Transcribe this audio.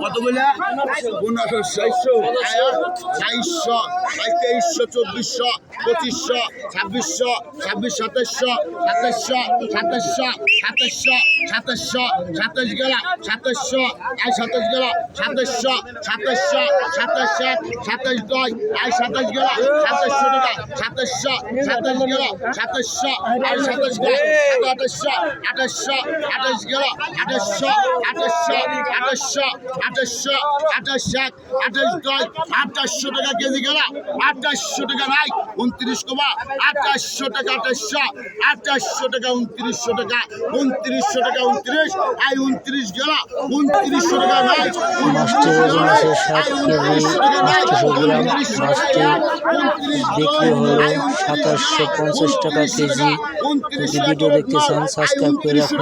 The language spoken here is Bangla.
কত বলে 1500 2200 2300 2400 2500 2600 2700 2700 2700 27 গেলা 2700 আই 27 গেলা 2700 2700 27 দই আই 27 গেলা 2700 টাকা 2700 27 গেলা 2700 আই 27 গেলা 2800 28 গেলা 2800 28 দই 2800 টাকা কেজি গেলা 2800 টাকা নাই 29 কমা 2800 টাকা 2800 টাকা 2900 টাকা 2900 টাকা 29 আই 29 গেলা 2900 টাকা নাই মাছটি ওজন আছে 7 কেজি 800 গ্রাম। মাছটি বিক্রি হলো 2750 টাকা কেজি। যদি ভিডিও দেখতে চান সাবস্ক্রাইব করে রাখুন।